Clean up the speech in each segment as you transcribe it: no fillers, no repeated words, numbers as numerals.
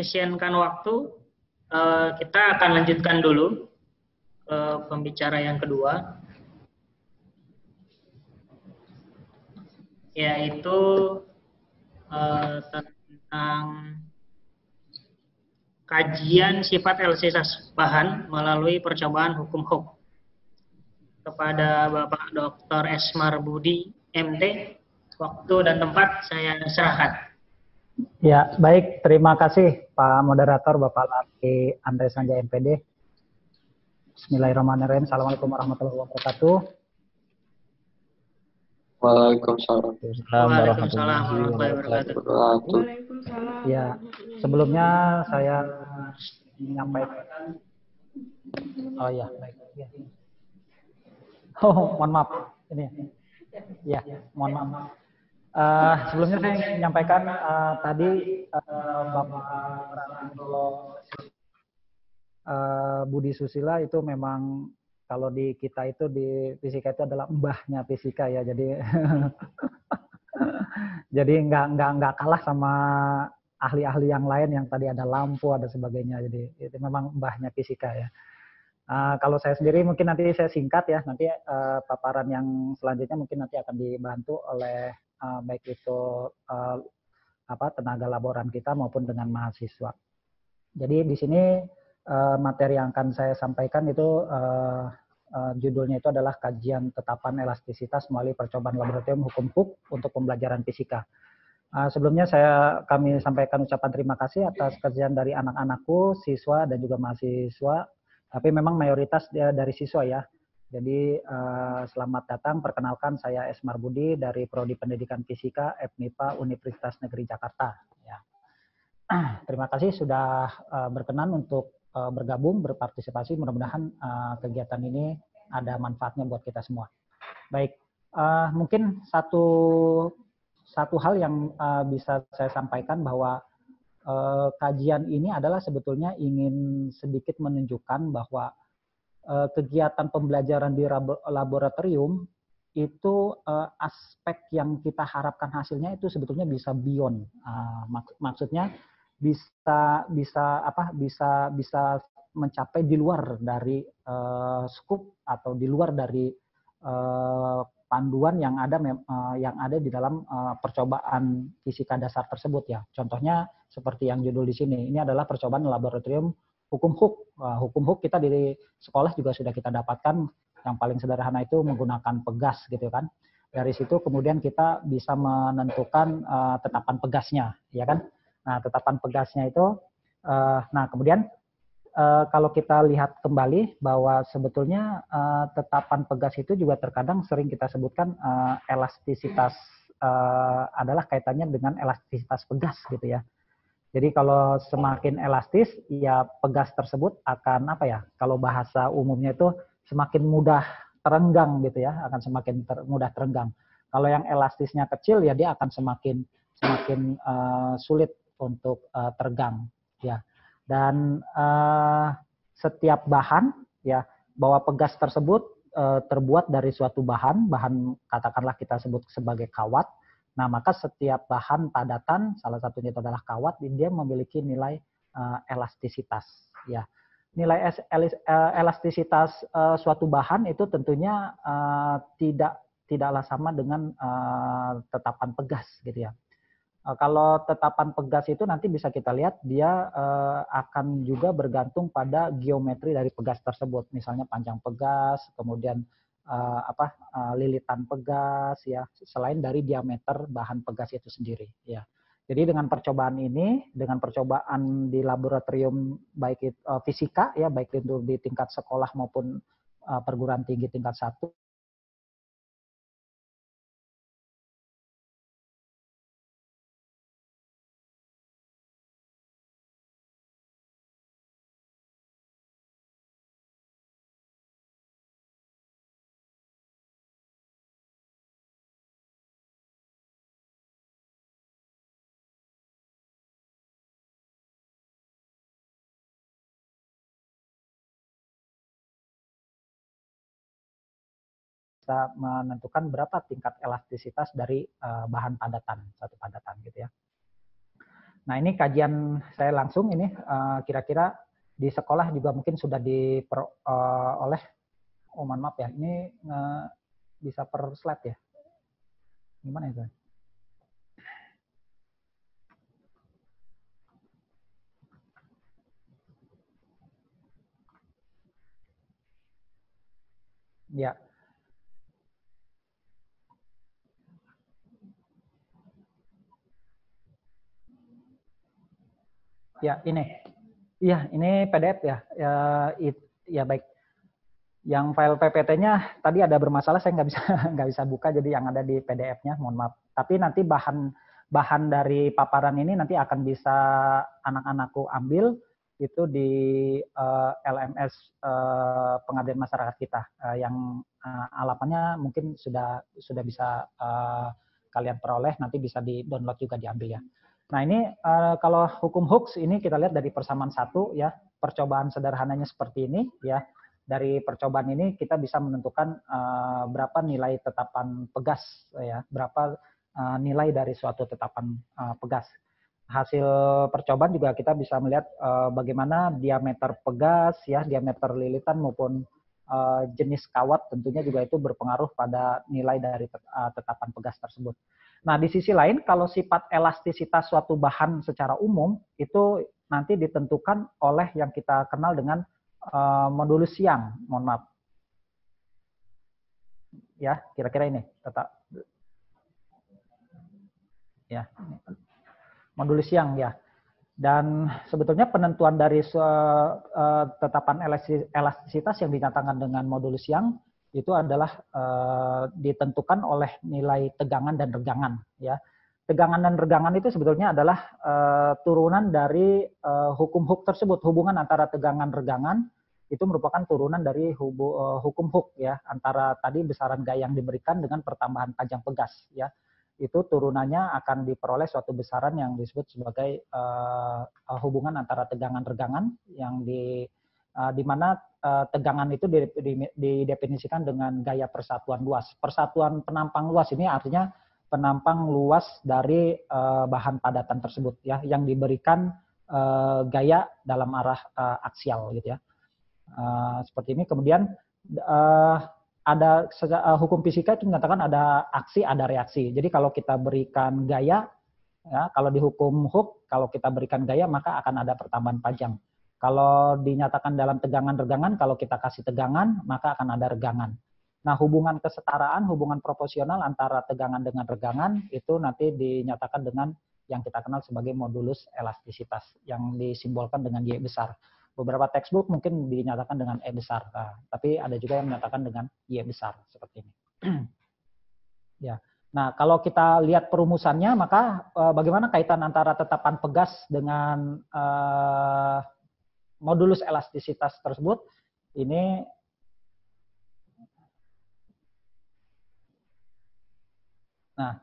mengefisienkan waktu, kita akan lanjutkan dulu ke pembicara yang kedua, yaitu tentang kajian sifat elastisitas bahan melalui percobaan hukum Hooke. Kepada Bapak Dr. Esmar Budi, MT, waktu dan tempat saya serahkan. Ya, baik. Terima kasih Pak Moderator, Bapak Laki Andre Sanjaya, MPD. Bismillahirrahmanirrahim. Assalamualaikum warahmatullahi wabarakatuh. Waalaikumsalam. Waalaikumsalam warahmatullahi wabarakatuh. Ya, sebelumnya saya menyampaikan. Oh ya, baik. Ya. Oh, mohon maaf. Ini. Ya, mohon maaf. Sebelumnya saya menyampaikan tadi Bapak Budi Susila itu memang kalau di kita itu di fisika itu adalah mbahnya fisika ya. Jadi jadi nggak kalah sama ahli-ahli yang lain yang tadi ada lampu ada sebagainya. Jadi itu memang mbahnya fisika ya. Kalau saya sendiri mungkin nanti saya singkat ya, nanti paparan yang selanjutnya mungkin nanti akan dibantu oleh baik itu tenaga laboran kita maupun dengan mahasiswa. Jadi di sini materi yang akan saya sampaikan itu judulnya itu adalah kajian tetapan elastisitas melalui percobaan laboratorium hukum Hooke untuk pembelajaran fisika. Sebelumnya kami sampaikan ucapan terima kasih atas kerjaan dari anak-anakku, siswa dan juga mahasiswa. Tapi memang mayoritas dari siswa ya. Jadi selamat datang, perkenalkan saya Esmar Budi dari Prodi Pendidikan Fisika FMIPA Universitas Negeri Jakarta. Ya. Terima kasih sudah berkenan untuk bergabung, berpartisipasi. Mudah-mudahan kegiatan ini ada manfaatnya buat kita semua. Baik, mungkin satu hal yang bisa saya sampaikan bahwa kajian ini adalah sebetulnya ingin sedikit menunjukkan bahwa kegiatan pembelajaran di laboratorium itu aspek yang kita harapkan hasilnya itu sebetulnya bisa beyond. Maksudnya bisa mencapai di luar dari scope atau di luar dari panduan yang ada di dalam percobaan fisika dasar tersebut ya. Contohnya seperti yang judul di sini. Ini adalah percobaan laboratorium hukum Hooke. Hukum Hooke kita di sekolah juga sudah kita dapatkan. Yang paling sederhana itu menggunakan pegas gitu kan. Dari situ kemudian kita bisa menentukan tetapan pegasnya, ya kan? Nah, tetapan pegasnya itu kemudian kalau kita lihat kembali bahwa sebetulnya tetapan pegas itu juga terkadang sering kita sebutkan elastisitas adalah kaitannya dengan elastisitas pegas gitu ya. Jadi kalau semakin elastis ya pegas tersebut akan kalau bahasa umumnya itu semakin mudah terenggang gitu ya, akan semakin mudah terenggang. Kalau yang elastisnya kecil ya dia akan semakin sulit untuk terenggang ya. Dan setiap bahan ya bahwa pegas tersebut terbuat dari suatu bahan katakanlah kita sebut sebagai kawat. Nah, maka setiap bahan padatan salah satunya itu adalah kawat, dia memiliki nilai elastisitas ya. Nilai elastisitas suatu bahan itu tentunya tidaklah sama dengan tetapan pegas gitu ya. Kalau tetapan pegas itu nanti bisa kita lihat dia akan juga bergantung pada geometri dari pegas tersebut, misalnya panjang pegas, kemudian lilitan pegas ya, selain dari diameter bahan pegas itu sendiri ya. Jadi dengan percobaan ini, dengan percobaan di laboratorium baik itu fisika ya, baik itu di tingkat sekolah maupun perguruan tinggi tingkat 1, bisa menentukan berapa tingkat elastisitas dari bahan padatan, satu padatan gitu ya. Nah, ini kajian saya langsung ini kira-kira di sekolah juga mungkin sudah oleh, oh mohon maaf ya, ini bisa per slide ya. Gimana itu? Ya. Ya, ini. Iya, ini PDF ya. Ya baik. Yang file PPT-nya tadi ada bermasalah, saya nggak bisa nggak bisa buka, jadi yang ada di PDF-nya, mohon maaf. Tapi nanti bahan dari paparan ini nanti akan bisa anak-anakku ambil itu di LMS Pengabdian Masyarakat kita, yang alamatnya mungkin sudah bisa kalian peroleh, nanti bisa di download juga diambil ya. Nah ini kalau hukum Hooks ini kita lihat dari persamaan 1 ya, percobaan sederhananya seperti ini ya. Dari percobaan ini kita bisa menentukan berapa nilai tetapan pegas ya, berapa nilai dari suatu tetapan pegas. Hasil percobaan juga kita bisa melihat bagaimana diameter pegas ya, diameter lilitan maupun jenis kawat tentunya juga itu berpengaruh pada nilai dari tetapan pegas tersebut. Nah, di sisi lain kalau sifat elastisitas suatu bahan secara umum itu nanti ditentukan oleh yang kita kenal dengan modulus Young, mohon maaf. Ya, kira-kira ini tetap ya. Modulus Young ya. Dan sebetulnya penentuan dari tetapan elastisitas yang dinyatakan dengan modulus Young itu adalah ditentukan oleh nilai tegangan dan regangan ya. Tegangan dan regangan itu sebetulnya adalah turunan dari hukum Hooke tersebut. Hubungan antara tegangan regangan itu merupakan turunan dari hukum Hooke ya, antara tadi besaran gaya yang diberikan dengan pertambahan panjang pegas ya. Itu turunannya akan diperoleh suatu besaran yang disebut sebagai hubungan antara tegangan regangan yang di mana tegangan itu didefinisikan dengan gaya persatuan luas. Persatuan penampang luas ini artinya penampang luas dari bahan padatan tersebut ya, yang diberikan gaya dalam arah aksial gitu ya. Seperti ini. Kemudian ada hukum fisika itu menyatakan ada aksi, ada reaksi. Jadi kalau kita berikan gaya, ya, kalau di hukum Hooke, kalau kita berikan gaya maka akan ada pertambahan panjang. Kalau dinyatakan dalam tegangan regangan, kalau kita kasih tegangan maka akan ada regangan. Nah, hubungan kesetaraan, hubungan proporsional antara tegangan dengan regangan itu nanti dinyatakan dengan yang kita kenal sebagai modulus elastisitas yang disimbolkan dengan Y besar. Beberapa textbook mungkin dinyatakan dengan E besar, tapi ada juga yang menyatakan dengan Y besar seperti ini. Ya. Nah, kalau kita lihat perumusannya, maka bagaimana kaitan antara tetapan pegas dengan modulus elastisitas tersebut? Ini nah,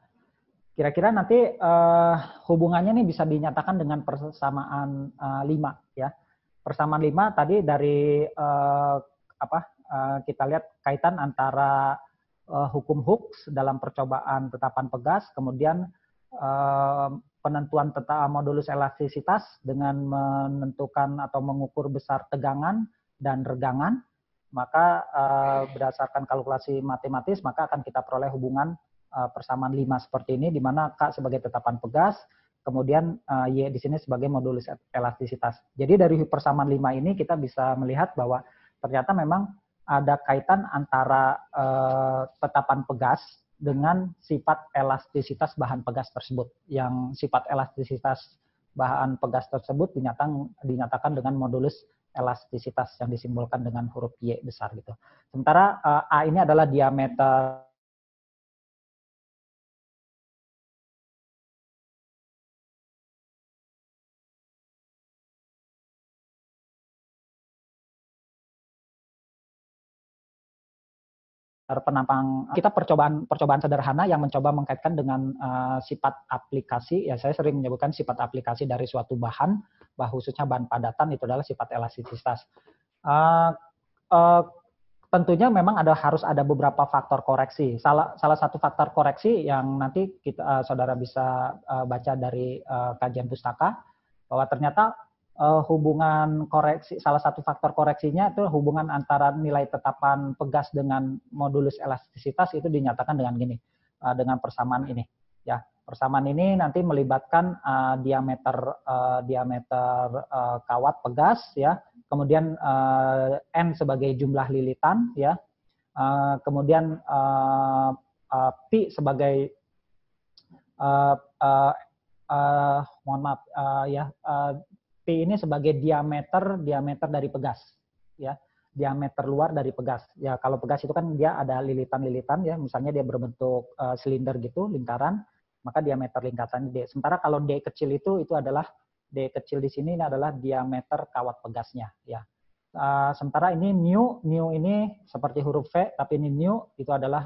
kira-kira nanti hubungannya nih bisa dinyatakan dengan persamaan 5 ya. Persamaan 5 tadi dari kita lihat kaitan antara hukum Hooke dalam percobaan tetapan pegas, kemudian penentuan modulus elastisitas dengan menentukan atau mengukur besar tegangan dan regangan, maka berdasarkan kalkulasi matematis maka akan kita peroleh hubungan persamaan 5 seperti ini, di mana K sebagai tetapan pegas, kemudian Y di sini sebagai modulus elastisitas. Jadi dari persamaan 5 ini kita bisa melihat bahwa ternyata memang ada kaitan antara tetapan pegas dengan sifat elastisitas bahan pegas tersebut. Yang sifat elastisitas bahan pegas tersebut dinyatakan dengan modulus elastisitas yang disimbolkan dengan huruf Y besar gitu. Sementara A ini adalah diameter penampang. Kita percobaan sederhana yang mencoba mengkaitkan dengan sifat aplikasi, ya saya sering menyebutkan sifat aplikasi dari suatu bahan, khususnya bahan padatan itu adalah sifat elastisitas. tentunya memang harus ada beberapa faktor koreksi. Salah satu faktor koreksi yang nanti kita saudara bisa baca dari kajian pustaka, bahwa ternyata hubungan koreksi, salah satu faktor koreksinya itu hubungan antara nilai tetapan pegas dengan modulus elastisitas itu dinyatakan dengan gini, dengan persamaan ini. Ya, persamaan ini nanti melibatkan diameter kawat pegas, ya, kemudian n sebagai jumlah lilitan, ya, kemudian pi sebagai mohon maaf, ya, pi ini sebagai diameter dari pegas, ya, diameter luar dari pegas. Ya, kalau pegas itu kan dia ada lilitan-lilitan, ya, misalnya dia berbentuk silinder gitu, lingkaran, maka diameter lingkaran D. Sementara kalau D kecil itu adalah D kecil di sini adalah diameter kawat pegasnya, ya. Sementara ini new ini seperti huruf V, tapi ini new itu adalah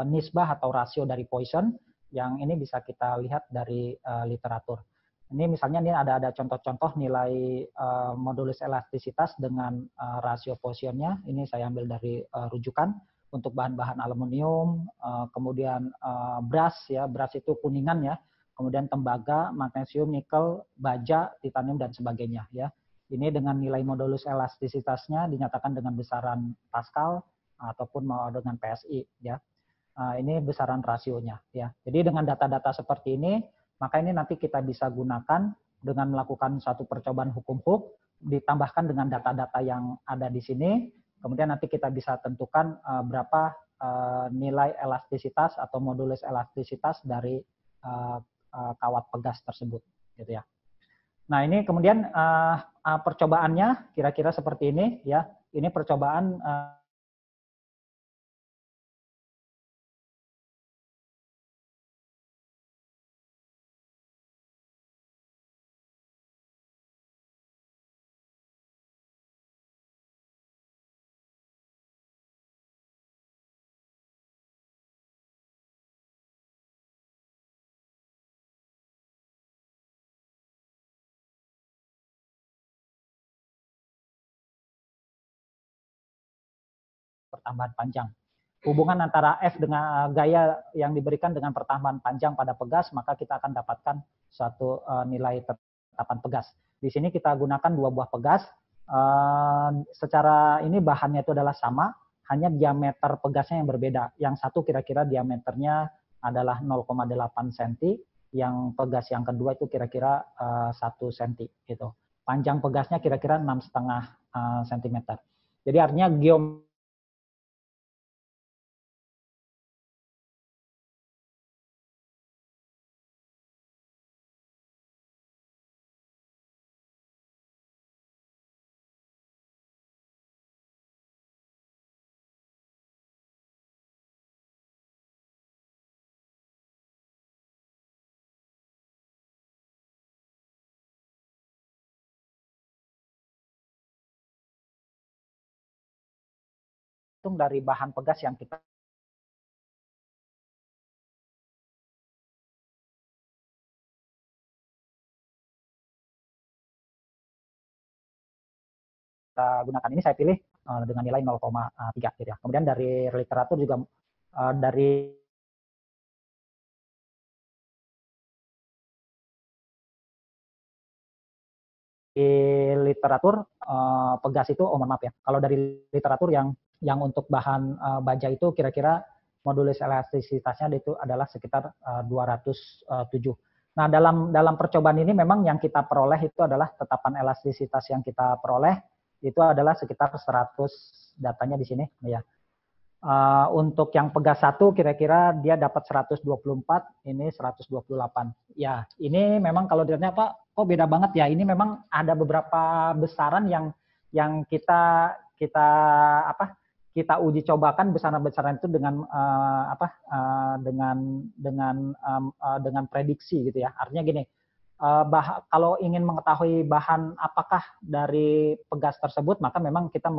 nisbah atau rasio dari Poisson, yang ini bisa kita lihat dari literatur. Ini misalnya ini ada contoh-contoh nilai modulus elastisitas dengan rasio Poissonnya. Ini saya ambil dari rujukan untuk bahan-bahan aluminium, kemudian brass, ya, brass itu kuningan, ya, kemudian tembaga, magnesium, nikel, baja, titanium dan sebagainya, ya. Ini dengan nilai modulus elastisitasnya dinyatakan dengan besaran Pascal ataupun dengan PSI, ya. Ini besaran rasionya, ya. Jadi dengan data-data seperti ini, maka ini nanti kita bisa gunakan dengan melakukan satu percobaan hukum Hooke, ditambahkan dengan data-data yang ada di sini, kemudian nanti kita bisa tentukan berapa nilai elastisitas atau modulus elastisitas dari kawat pegas tersebut, gitu ya. Nah, ini kemudian percobaannya kira-kira seperti ini, ya. Ini percobaan pertambahan panjang. Hubungan antara F dengan gaya yang diberikan dengan pertambahan panjang pada pegas, maka kita akan dapatkan suatu nilai tetapan pegas. Di sini kita gunakan dua buah pegas. Secara ini bahannya itu adalah sama, hanya diameter pegasnya yang berbeda. Yang satu kira-kira diameternya adalah 0,8 cm, yang pegas yang kedua itu kira-kira 1 cm. Gitu. Panjang pegasnya kira-kira 6,5 cm. Jadi artinya geometri dari bahan pegas yang kita gunakan. Ini saya pilih dengan nilai 0,3, gitu ya. Kemudian dari literatur juga dari literatur pegas itu, oh maaf ya, kalau dari literatur yang untuk bahan baja itu kira-kira modulus elastisitasnya itu adalah sekitar 207. Nah, dalam percobaan ini memang yang kita peroleh itu adalah tetapan elastisitas yang kita peroleh itu adalah sekitar 100, datanya di sini, ya. Untuk yang pegas satu kira-kira dia dapat 124, ini 128. Ya, ini memang kalau dilihatnya Pak, kok beda banget ya. Ini memang ada beberapa besaran yang kita uji cobakan besaran-besaran itu dengan dengan prediksi, gitu ya. Artinya gini, kalau ingin mengetahui bahan apakah dari pegas tersebut, maka memang kita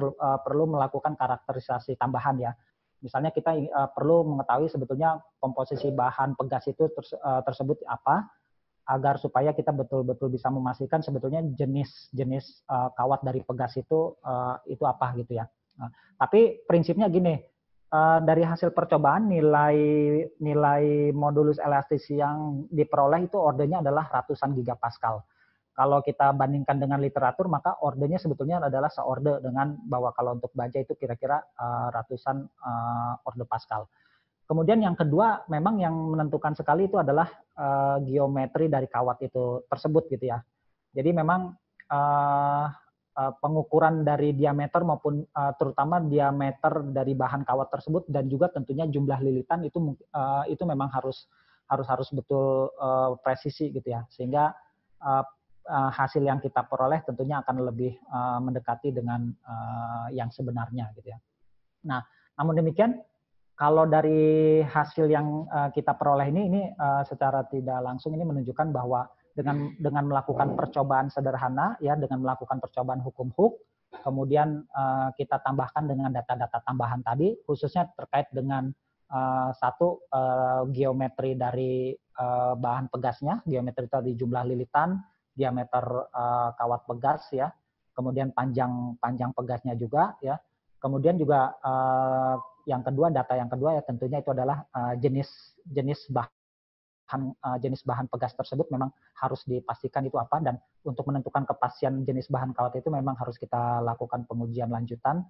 perlu melakukan karakterisasi tambahan, ya. Misalnya kita perlu mengetahui sebetulnya komposisi bahan pegas itu tersebut apa, agar supaya kita betul-betul bisa memastikan sebetulnya jenis-jenis kawat dari pegas itu apa gitu ya. Tapi prinsipnya gini, dari hasil percobaan nilai modulus elastis yang diperoleh itu ordernya adalah ratusan gigapascal. Kalau kita bandingkan dengan literatur, maka ordernya sebetulnya adalah seorder dengan bahwa kalau untuk baja itu kira-kira ratusan order pascal. Kemudian yang kedua, memang yang menentukan sekali itu adalah geometri dari kawat itu tersebut gitu ya. Jadi memang pengukuran dari diameter maupun terutama diameter dari bahan kawat tersebut dan juga tentunya jumlah lilitan itu memang harus betul presisi gitu ya. Sehingga hasil yang kita peroleh tentunya akan lebih mendekati dengan yang sebenarnya gitu ya. Nah, namun demikian kalau dari hasil yang kita peroleh ini secara tidak langsung ini menunjukkan bahwa dengan melakukan percobaan sederhana ya, dengan melakukan percobaan hukum Hooke, kemudian kita tambahkan dengan data-data tambahan tadi, khususnya terkait dengan satu geometri dari bahan pegasnya, geometri tadi jumlah lilitan, diameter kawat pegas ya, kemudian panjang pegasnya juga ya. Kemudian juga data yang kedua ya tentunya itu adalah jenis bahan pegas tersebut memang harus dipastikan itu apa, dan untuk menentukan kepastian jenis bahan kawat itu memang harus kita lakukan pengujian lanjutan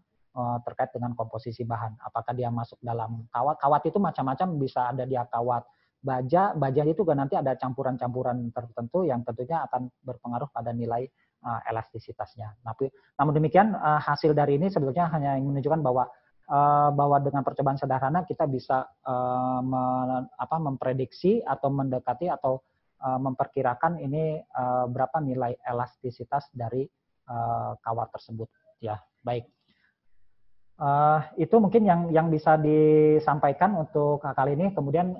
terkait dengan komposisi bahan. Apakah dia masuk dalam kawat? Kawat itu macam-macam, bisa ada dia kawat baja itu kan nanti ada campuran-campuran tertentu yang tentunya akan berpengaruh pada nilai elastisitasnya. Namun demikian hasil dari ini sebetulnya hanya menunjukkan bahwa dengan percobaan sederhana kita bisa memprediksi atau mendekati atau memperkirakan ini berapa nilai elastisitas dari kawat tersebut ya. Baik, itu mungkin yang bisa disampaikan untuk kali ini. Kemudian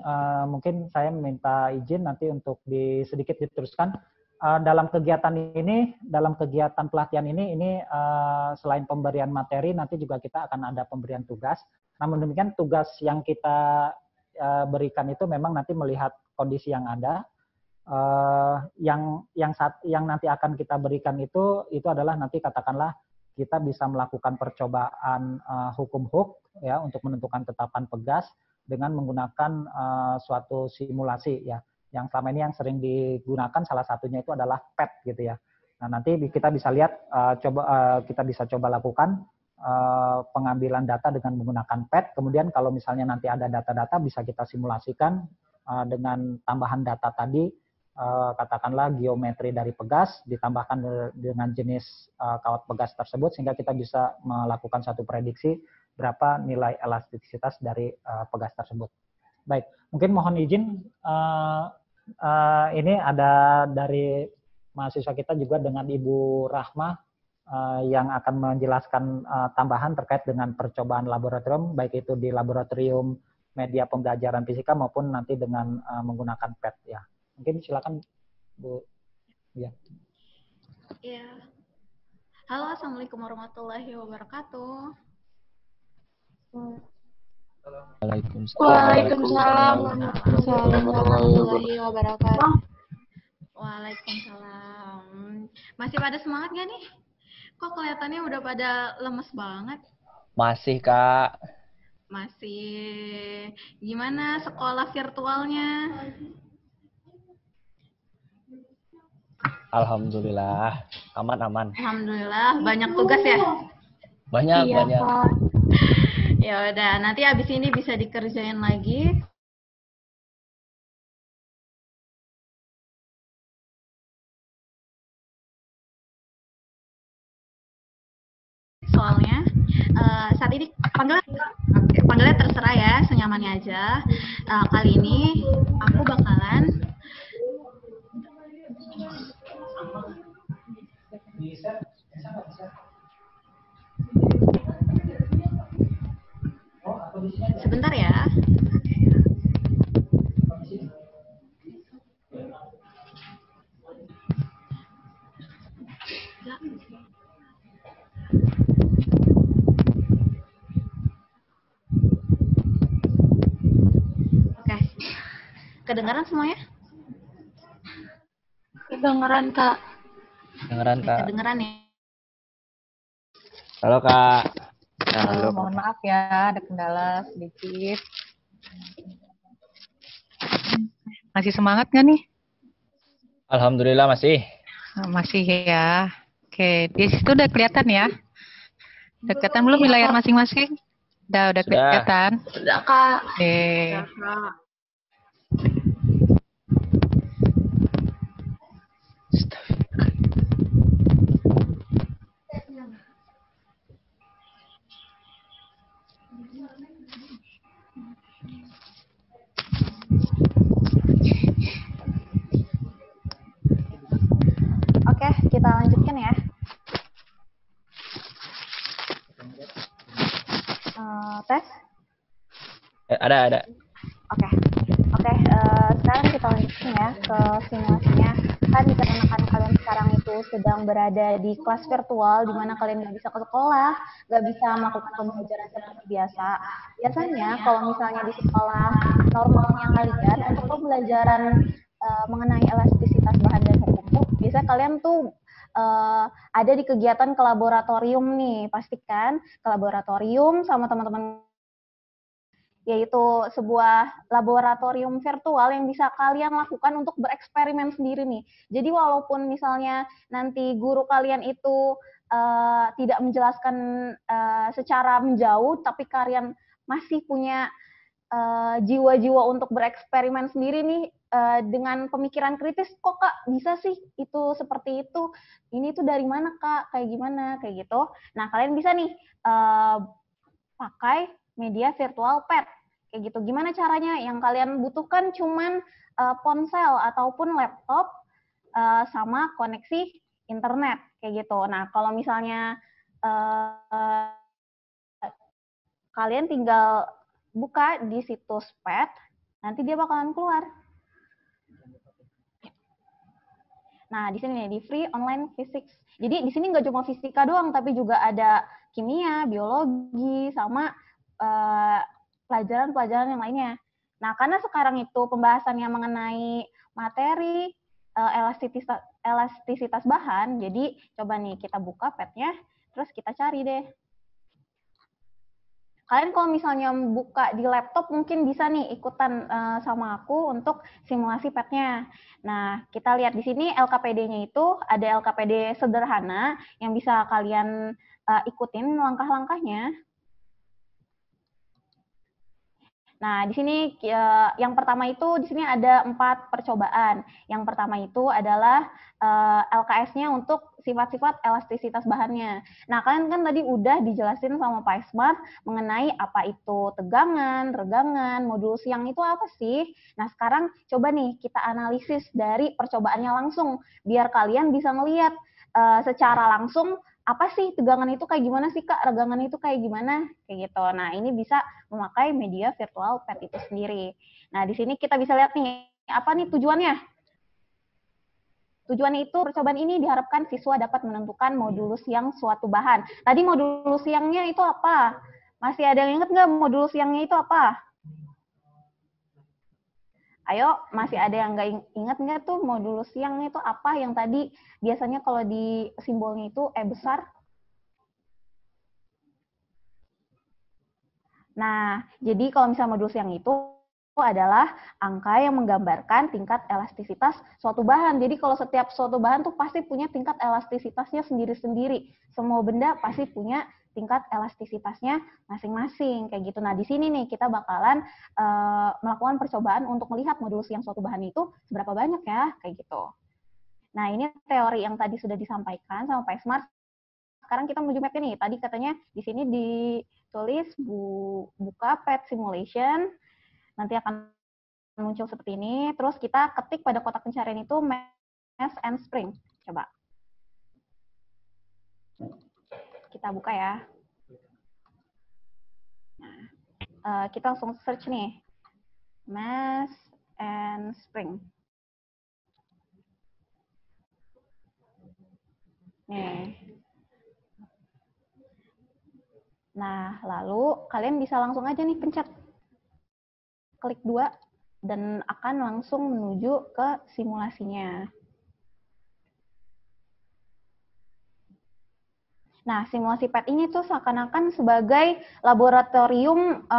mungkin saya minta izin nanti untuk sedikit diteruskan. Dalam kegiatan pelatihan ini selain pemberian materi, nanti juga kita akan ada pemberian tugas. Namun demikian tugas yang kita berikan itu memang nanti melihat kondisi yang ada. Yang nanti akan kita berikan itu adalah nanti katakanlah kita bisa melakukan percobaan hukum Hooke ya untuk menentukan tetapan pegas dengan menggunakan suatu simulasi ya. Yang selama ini yang sering digunakan salah satunya itu adalah PET gitu ya. Nah, nanti kita bisa lihat kita bisa coba lakukan pengambilan data dengan menggunakan PET. Kemudian kalau misalnya nanti ada data-data bisa kita simulasikan dengan tambahan data tadi, katakanlah geometri dari pegas ditambahkan dengan jenis kawat pegas tersebut, sehingga kita bisa melakukan satu prediksi berapa nilai elastisitas dari pegas tersebut. Baik, mungkin mohon izin ini ada dari mahasiswa kita juga dengan Ibu Rahma yang akan menjelaskan tambahan terkait dengan percobaan laboratorium, baik itu di laboratorium media pembelajaran fisika maupun nanti dengan menggunakan PET ya. Mungkin silakan Bu. Ya. Ya. Halo, assalamualaikum warahmatullahi wabarakatuh. Waalaikumsalam warahmatullahi wabarakatuh. Waalaikumsalam. Masih pada semangat nggak nih? Kok kelihatannya udah pada lemes banget? Masih, Kak. Masih. Gimana sekolah virtualnya? Alhamdulillah, aman-aman. Alhamdulillah, banyak tugas ya? Banyak. Ya udah, nanti abis ini bisa dikerjain lagi. Soalnya saat ini panggilnya terserah ya, senyamannya aja. Kali ini aku bakalan sebentar ya. Oke. Kedengaran semuanya? Kedengeran, Kak. Dengeran, Kak. Kedengeran ya? Halo, Kak. Halo, mohon maaf ya, ada kendala sedikit. Masih semangat nggak nih? Alhamdulillah masih. Masih ya. Oke, di situ udah kelihatan ya? Udah kelihatan belum di layar masing-masing? Udah Sudah. kelihatan? Sudah, Kak. Oke. Oke, kita lanjutkan ya. Tes? Ada. Oke. Sekarang kita lanjutkan ya ke simulasinya. Kan dikarenakan kalian sekarang itu sedang berada di kelas virtual, di mana kalian nggak bisa ke sekolah, nggak bisa melakukan pembelajaran seperti biasa. Biasanya kalau misalnya di sekolah normalnya kalian untuk pembelajaran mengenai elastisitas bahan dan hukum, biasanya kalian tuh ada di kegiatan ke laboratorium nih, pastikan ke laboratorium sama teman-teman, yaitu sebuah laboratorium virtual yang bisa kalian lakukan untuk bereksperimen sendiri nih. Jadi walaupun misalnya nanti guru kalian itu tidak menjelaskan secara menjauh, tapi kalian masih punya jiwa-jiwa untuk bereksperimen sendiri nih, dengan pemikiran kritis, kok Kak bisa sih itu seperti itu, ini tuh dari mana Kak, kayak gimana, kayak gitu. Nah kalian bisa nih pakai media virtual pet, kayak gitu. Gimana caranya? Yang kalian butuhkan cuman ponsel ataupun laptop sama koneksi internet, kayak gitu. Nah kalau misalnya kalian tinggal buka di situs pet, nanti dia bakalan keluar. Nah, di sini nih, di Free Online Physics. Jadi di sini nggak cuma fisika doang, tapi juga ada kimia, biologi, sama pelajaran-pelajaran yang lainnya. Nah, karena sekarang itu pembahasannya mengenai materi elastisitas bahan, jadi coba nih kita buka petnya, terus kita cari deh. Kalian kalau misalnya buka di laptop mungkin bisa nih ikutan sama aku untuk simulasi petnya. Nah, kita lihat di sini LKPD-nya itu ada LKPD sederhana yang bisa kalian ikutin langkah-langkahnya. Nah, di sini yang pertama itu di sini ada 4 percobaan. Yang pertama itu adalah LKS-nya untuk sifat-sifat elastisitas bahannya. Nah, kalian kan tadi udah dijelasin sama Pak Ismar mengenai apa itu tegangan, regangan, modulus yang itu apa sih? Nah, sekarang coba nih kita analisis dari percobaannya langsung, biar kalian bisa ngelihat secara langsung apa sih tegangan itu kayak gimana sih Kak, regangan itu kayak gimana, kayak gitu. Nah, ini bisa memakai media virtual pet itu sendiri. Nah, di sini kita bisa lihat nih, apa nih tujuannya? Tujuannya itu percobaan ini diharapkan siswa dapat menentukan modulus yang suatu bahan. Tadi modulus siangnya itu apa? Masih ada yang ingat nggak modulus siangnya itu apa? Ayo, masih ada yang nggak ingat nggak tuh modulus siangnya itu apa? Yang tadi biasanya kalau di simbolnya itu E besar. Nah, jadi kalau misalnya modulus yang itu adalah angka yang menggambarkan tingkat elastisitas suatu bahan. Jadi kalau setiap suatu bahan tuh pasti punya tingkat elastisitasnya sendiri-sendiri. Semua benda pasti punya tingkat elastisitasnya masing-masing, kayak gitu. Nah, di sini nih kita bakalan melakukan percobaan untuk melihat modulus yang suatu bahan itu seberapa banyak ya, kayak gitu. Nah, ini teori yang tadi sudah disampaikan sama Pak Ismar. Sekarang kita menuju mapnya nih. Tadi katanya di sini ditulis buka pet simulation, nanti akan muncul seperti ini. Terus kita ketik pada kotak pencarian itu mass and spring. Coba. Kita buka ya. Nah, kita langsung search nih. Mass and spring. Nih. Nah, lalu kalian bisa langsung aja nih pencet. Klik 2 dan akan langsung menuju ke simulasinya. Nah, simulasi PET ini tuh seakan-akan sebagai laboratorium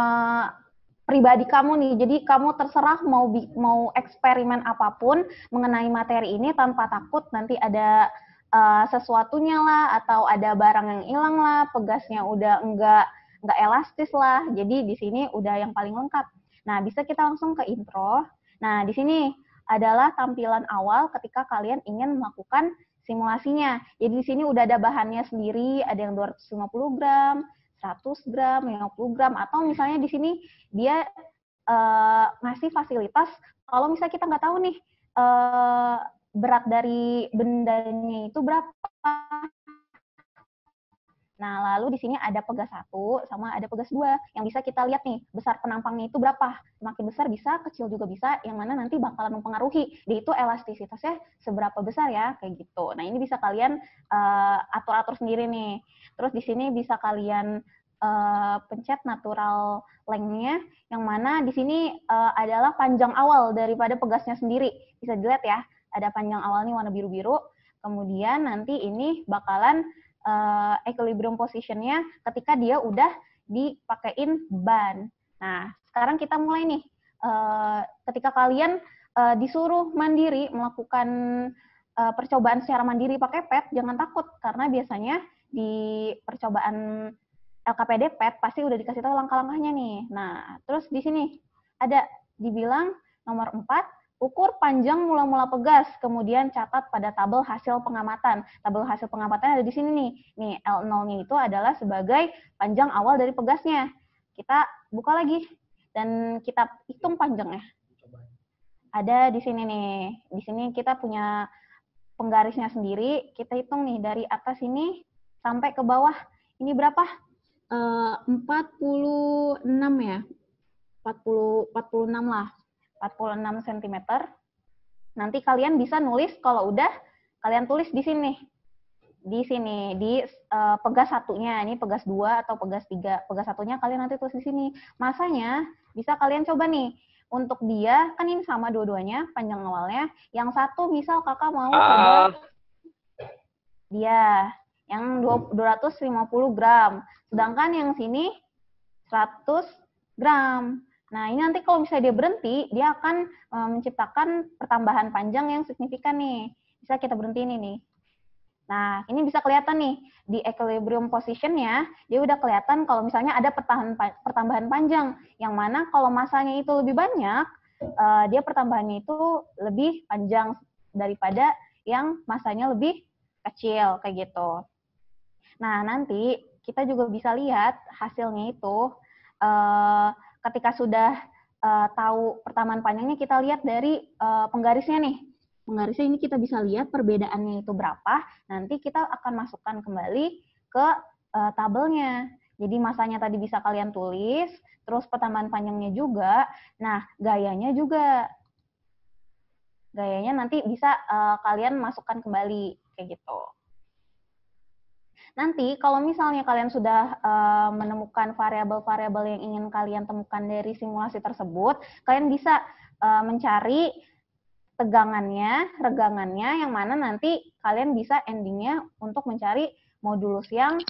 pribadi kamu nih. Jadi kamu terserah mau eksperimen apapun mengenai materi ini tanpa takut nanti ada sesuatunya lah, atau ada barang yang hilang lah, pegasnya udah enggak elastis lah. Jadi di sini udah yang paling lengkap. Nah, bisa kita langsung ke intro. Nah, di sini adalah tampilan awal ketika kalian ingin melakukan simulasinya. Jadi di sini udah ada bahannya sendiri, ada yang 250 gram, 100 gram, 50 gram, atau misalnya di sini dia ngasih fasilitas kalau misalnya kita nggak tahu nih berat dari bendanya itu berapa. Nah, lalu di sini ada pegas 1 sama ada pegas 2 yang bisa kita lihat nih, besar penampangnya itu berapa. Semakin besar bisa, kecil juga bisa, yang mana nanti bakalan mempengaruhi. Dia itu elastisitasnya seberapa besar ya, kayak gitu. Nah, ini bisa kalian atur-atur sendiri nih. Terus di sini bisa kalian pencet natural length-nya, yang mana di sini adalah panjang awal daripada pegasnya sendiri. Bisa dilihat ya, ada panjang awal nih warna biru-biru. Kemudian nanti ini bakalan equilibrium position-nya ketika dia udah dipakein ban. Nah, sekarang kita mulai nih. Ketika kalian disuruh mandiri melakukan percobaan secara mandiri pakai PET, jangan takut karena biasanya di percobaan LKPD PET pasti udah dikasih tahu langkah-langkahnya nih. Nah, terus di sini ada dibilang nomor 4, ukur panjang mula-mula pegas, kemudian catat pada tabel hasil pengamatan. Tabel hasil pengamatan ada di sini nih. Nih, L0-nya itu adalah sebagai panjang awal dari pegasnya. Kita buka lagi dan kita hitung panjangnya. Ada di sini nih. Di sini kita punya penggarisnya sendiri. Kita hitung nih dari atas ini sampai ke bawah. Ini berapa? 46 ya. 46 lah. 46 cm. Nanti kalian bisa nulis, kalau udah kalian tulis di sini. Di sini, di pegas 1-nya, ini pegas 2 atau pegas 3. Pegas 1-nya kalian nanti tulis di sini. Masanya bisa kalian coba nih. Untuk dia, kan ini sama dua-duanya, panjang awalnya. Yang satu misal kakak mau coba dia, yang 250 gram. Sedangkan yang sini 100 gram. Nah, ini nanti kalau misalnya dia berhenti, dia akan menciptakan pertambahan panjang yang signifikan nih. Bisa kita berhenti ini nih. Nah, ini bisa kelihatan nih, di equilibrium position-nya, dia udah kelihatan kalau misalnya ada pertambahan panjang, yang mana kalau masanya itu lebih banyak, dia pertambahannya itu lebih panjang daripada yang masanya lebih kecil, kayak gitu. Nah, nanti kita juga bisa lihat hasilnya itu, ketika sudah tahu pertambahan panjangnya, kita lihat dari penggarisnya nih. Penggarisnya ini kita bisa lihat perbedaannya itu berapa. Nanti kita akan masukkan kembali ke tabelnya. Jadi masanya tadi bisa kalian tulis, terus pertambahan panjangnya juga. Nah, gayanya juga. Gayanya nanti bisa kalian masukkan kembali, kayak gitu. Nanti kalau misalnya kalian sudah menemukan variabel-variabel yang ingin kalian temukan dari simulasi tersebut, kalian bisa mencari tegangannya, regangannya, yang mana nanti kalian bisa endingnya untuk mencari modulus yang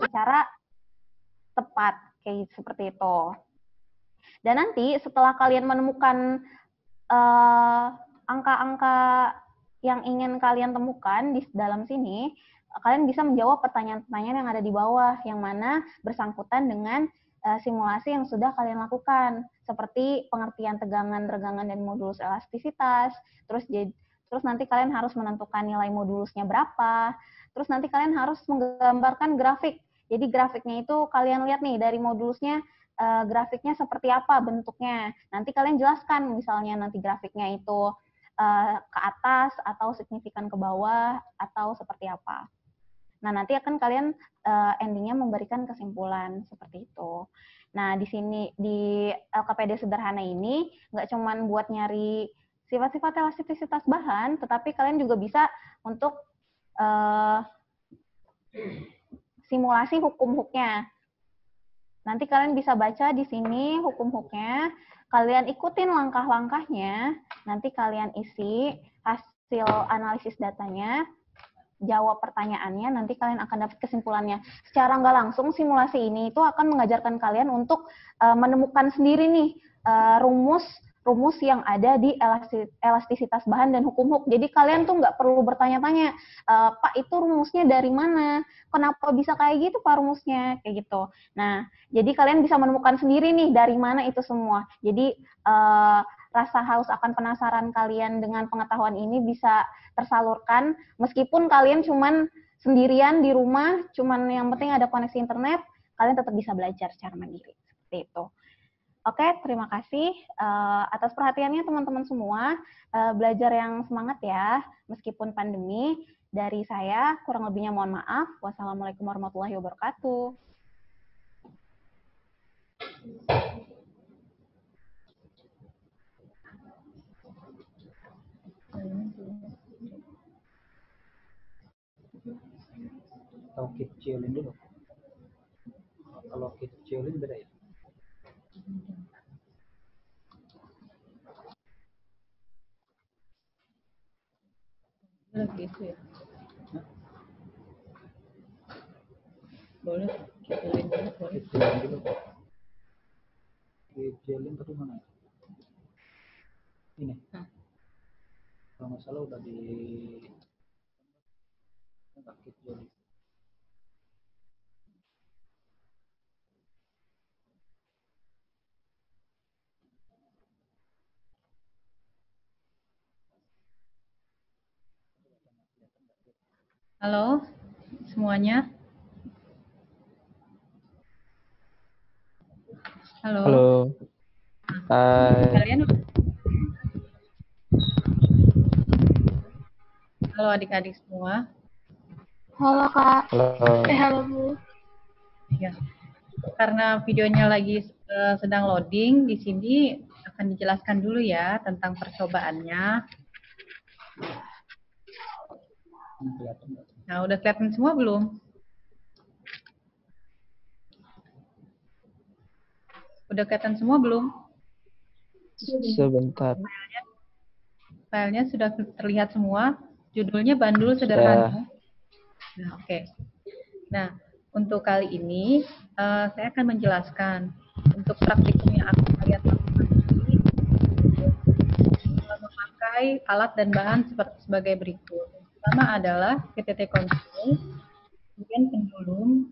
secara tepat, kayak seperti itu. Dan nanti setelah kalian menemukan angka-angka yang ingin kalian temukan di dalam sini, kalian bisa menjawab pertanyaan-pertanyaan yang ada di bawah, yang mana bersangkutan dengan simulasi yang sudah kalian lakukan, seperti pengertian tegangan, regangan, dan modulus elastisitas. Terus nanti kalian harus menentukan nilai modulusnya berapa. Terus nanti kalian harus menggambarkan grafik. Jadi grafiknya itu kalian lihat nih dari modulusnya, grafiknya seperti apa bentuknya. Nanti kalian jelaskan, misalnya nanti grafiknya itu ke atas atau signifikan ke bawah atau seperti apa. Nah, nanti akan kalian endingnya memberikan kesimpulan seperti itu. Nah, di sini di LKPD sederhana ini nggak cuman buat nyari sifat-sifat elastisitas bahan, tetapi kalian juga bisa untuk simulasi hukum-huknya. Nanti kalian bisa baca di sini hukum-huknya, kalian ikutin langkah-langkahnya, nanti kalian isi hasil analisis datanya, jawab pertanyaannya, nanti kalian akan dapat kesimpulannya. Secara nggak langsung, simulasi ini itu akan mengajarkan kalian untuk menemukan sendiri nih rumus yang ada di elastisitas bahan dan hukum Hooke. Jadi kalian tuh nggak perlu bertanya-tanya, Pak itu rumusnya dari mana? Kenapa bisa kayak gitu Pak rumusnya? Kayak gitu. Nah, jadi kalian bisa menemukan sendiri nih dari mana itu semua. Jadi rasa haus akan penasaran kalian dengan pengetahuan ini bisa tersalurkan meskipun kalian cuman sendirian di rumah, cuman yang penting ada koneksi internet, kalian tetap bisa belajar secara mandiri. Seperti itu. Oke, terima kasih atas perhatiannya teman-teman semua. Belajar yang semangat ya, meskipun pandemi. Dari saya, kurang lebihnya mohon maaf. Wassalamualaikum warahmatullahi wabarakatuh. Kalau kecilin dulu. Kalau kecilin beda ya. Gitu ya. Boleh kecilin dulu, boleh. Kecilin dulu. Kecilin tapi mana? Ini. Kalau nggak salah udah di nggak kecilin. Halo semuanya. Halo. Halo. Hai. Kalian halo adik-adik semua. Halo Kak. Halo. Halo Bu. Ya. Karena videonya lagi sedang loading, di sini akan dijelaskan dulu ya tentang percobaannya. Nah, udah kelihatan semua belum? Udah kelihatan semua belum? Sebentar. Filenya sudah terlihat semua. Judulnya Bandul Sederhana. Nah, oke. Nah, untuk kali ini saya akan menjelaskan untuk praktikum yang akan kalian lakukan ini memakai alat dan bahan sebagai berikut. Yang pertama adalah PTT Control, kemudian pendulum,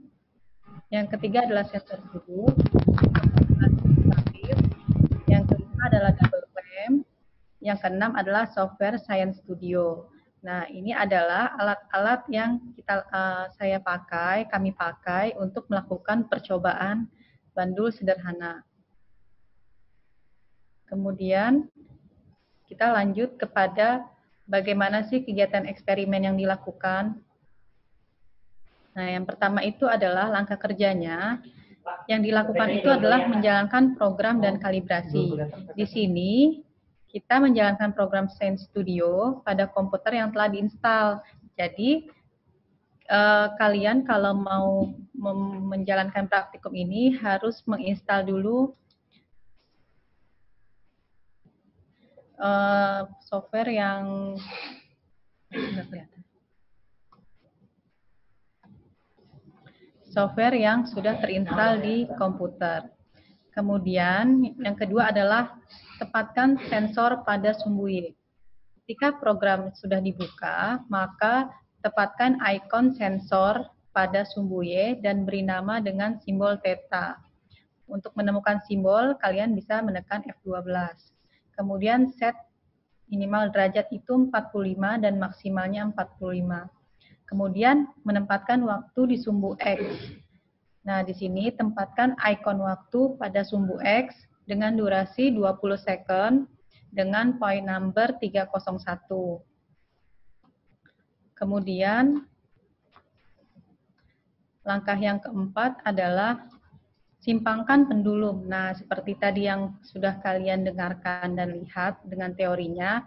yang ketiga adalah sensor suhu, yang kelima adalah double clamp, yang keenam adalah software Science Studio. Nah, ini adalah alat-alat yang kami pakai untuk melakukan percobaan bandul sederhana. Kemudian kita lanjut kepada bagaimana sih kegiatan eksperimen yang dilakukan. Nah, yang pertama itu adalah langkah kerjanya. Yang dilakukan itu adalah menjalankan program dan kalibrasi. Di sini kita menjalankan program Science Studio pada komputer yang telah diinstal. Jadi kalian kalau mau menjalankan praktikum ini harus menginstal dulu software yang sudah terinstall di komputer. Kemudian yang kedua adalah tepatkan sensor pada sumbu Y. Ketika program sudah dibuka, maka tepatkan ikon sensor pada sumbu Y dan beri nama dengan simbol theta. Untuk menemukan simbol, kalian bisa menekan F12. Kemudian set minimal derajat itu 45 dan maksimalnya 45. Kemudian menempatkan waktu di sumbu X. Nah, di sini tempatkan ikon waktu pada sumbu X dengan durasi 20 second dengan point number 301. Kemudian langkah yang keempat adalah simpangkan pendulum. Nah, seperti tadi yang sudah kalian dengarkan dan lihat dengan teorinya,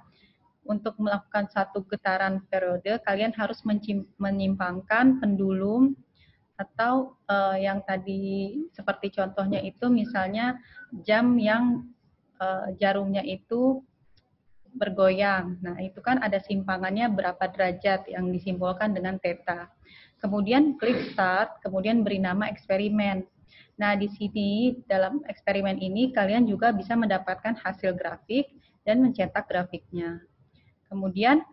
untuk melakukan satu getaran periode, kalian harus menyimpangkan pendulum atau yang tadi seperti contohnya itu misalnya jam yang jarumnya itu bergoyang. Nah, itu kan ada simpangannya berapa derajat yang disimbolkan dengan theta. Kemudian klik start, kemudian beri nama eksperimen. Nah, di sini dalam eksperimen ini kalian juga bisa mendapatkan hasil grafik dan mencetak grafiknya. Kemudian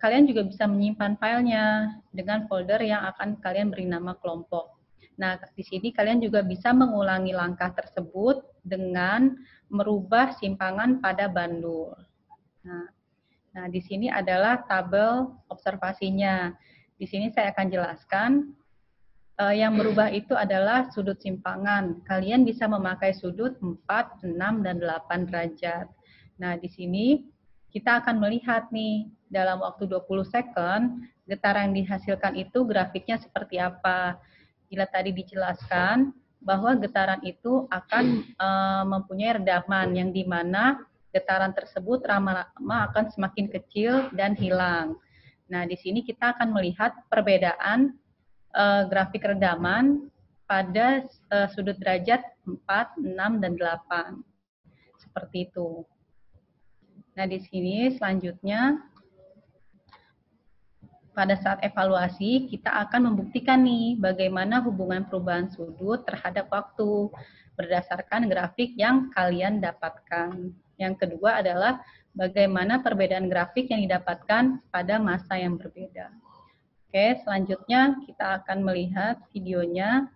kalian juga bisa menyimpan filenya dengan folder yang akan kalian beri nama kelompok. Nah, di sini kalian juga bisa mengulangi langkah tersebut dengan merubah simpangan pada bandul. Nah, di sini adalah tabel observasinya. Di sini saya akan jelaskan. Yang berubah itu adalah sudut simpangan. Kalian bisa memakai sudut 4, 6, dan 8 derajat. Nah, di sini kita akan melihat nih, dalam waktu 20 second, getaran yang dihasilkan itu grafiknya seperti apa. Bila tadi dijelaskan bahwa getaran itu akan mempunyai redaman, yang dimana getaran tersebut lama-lama akan semakin kecil dan hilang. Nah, di sini kita akan melihat perbedaan grafik redaman pada sudut derajat 4, 6, dan 8. Seperti itu. Nah, di sini selanjutnya, pada saat evaluasi, kita akan membuktikan nih bagaimana hubungan perubahan sudut terhadap waktu berdasarkan grafik yang kalian dapatkan. Yang kedua adalah bagaimana perbedaan grafik yang didapatkan pada masa yang berbeda. Oke, selanjutnya kita akan melihat videonya.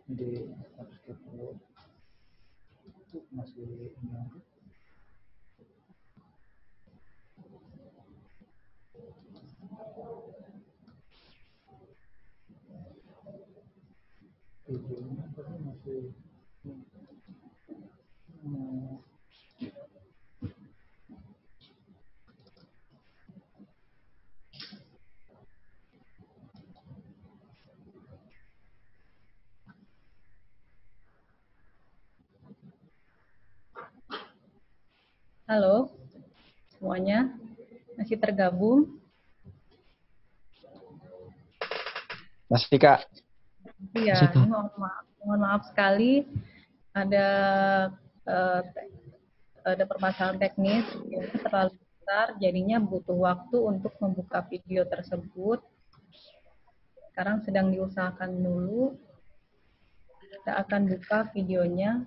Di schedule itu masih ini. Videonya tadi masih Halo, semuanya masih tergabung? Masih Kak. Iya, ini mohon maaf sekali ada permasalahan teknis yang terlalu besar, jadinya butuh waktu untuk membuka video tersebut. Sekarang sedang diusahakan dulu. Kita akan buka videonya.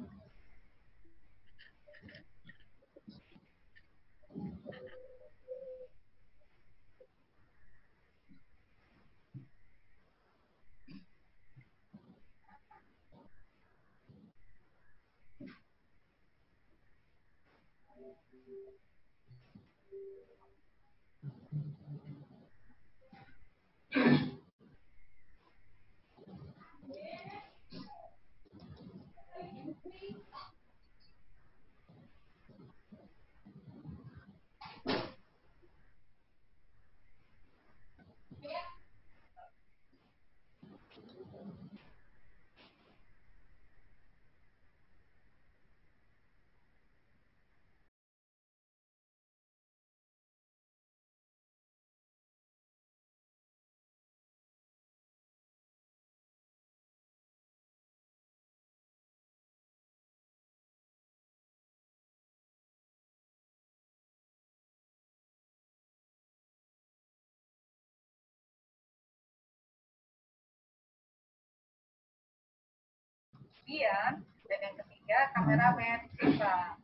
Kemudian, dan yang ketiga, kameramen Siva.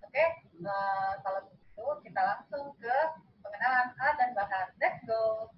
Oke, kalau begitu kita langsung ke pengenalan A dan bahan. Let's go.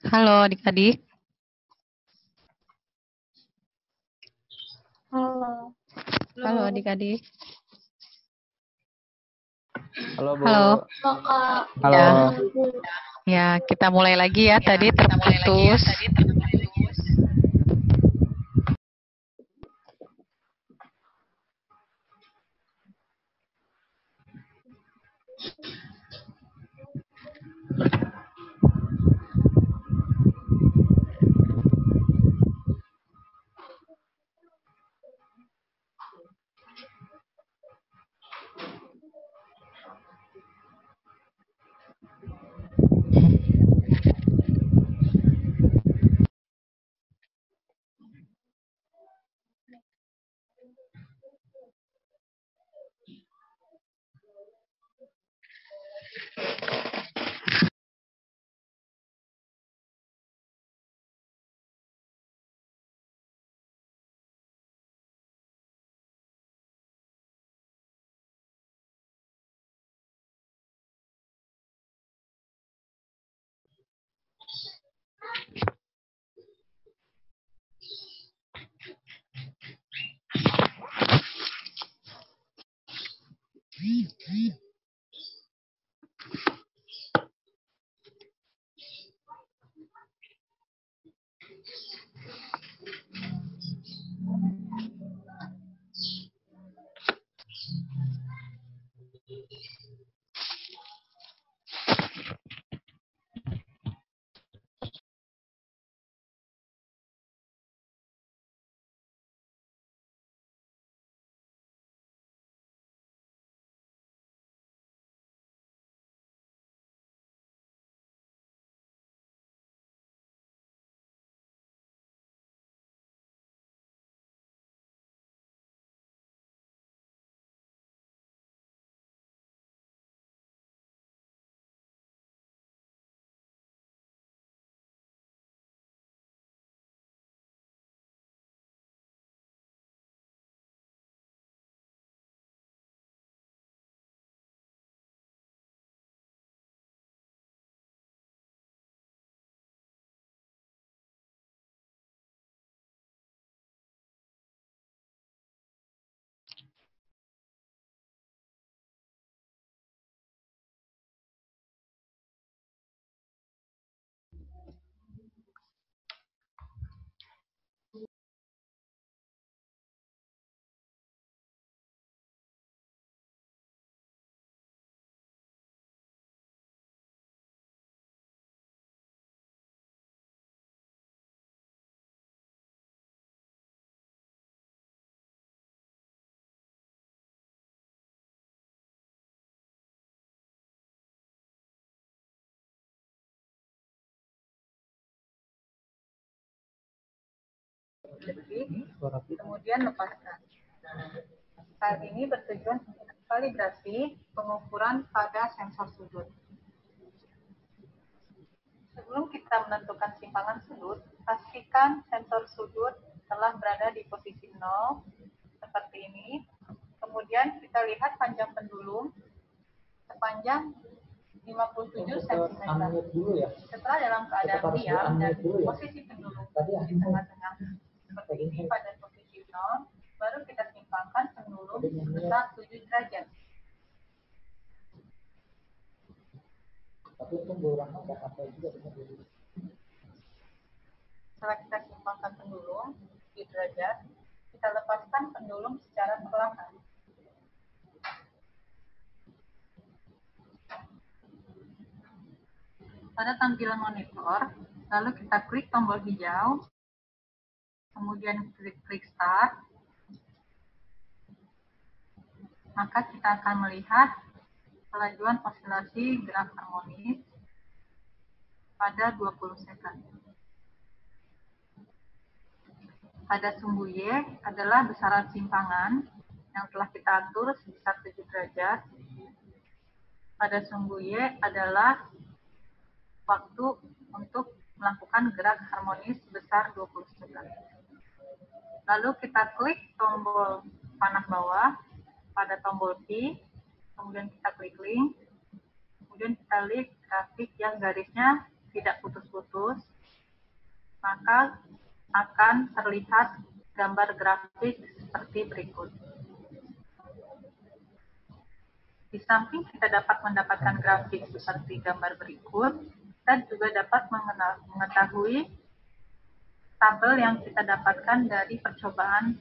Halo adik-adik. Halo. Halo adik-adik. Halo Bu. Halo. Kak. Halo. Ya, kita mulai lagi ya. Tadi terputus. Kemudian lepaskan. Saat ini bertujuan untuk kalibrasi pengukuran pada sensor sudut. Sebelum kita menentukan simpangan sudut, pastikan sensor sudut telah berada di posisi 0, seperti ini. Kemudian kita lihat panjang pendulum sepanjang 57 cm. Setelah dalam keadaan diam dan posisi pendulum di tengah-tengah seperti ini pada posisi 0, baru kita simpangkan pendulum sebesar 7 derajat. Setelah kita simpangkan pendulum 7 derajat, kita lepaskan pendulum secara perlahan. Pada tampilan monitor, lalu kita klik tombol hijau, kemudian klik Start, maka kita akan melihat kelajuan osilasi gerak harmonis pada 20 second. Pada sumbu Y adalah besaran simpangan yang telah kita atur sebesar 7 derajat. Pada sumbu Y adalah waktu untuk melakukan gerak harmonis sebesar 20 second. Lalu kita klik tombol panah bawah pada tombol P, kemudian kita klik link, kemudian kita lihat grafik yang garisnya tidak putus-putus, maka akan terlihat gambar grafik seperti berikut. Di samping kita dapat mendapatkan grafik seperti gambar berikut, kita juga dapat mengetahui tabel yang kita dapatkan dari percobaan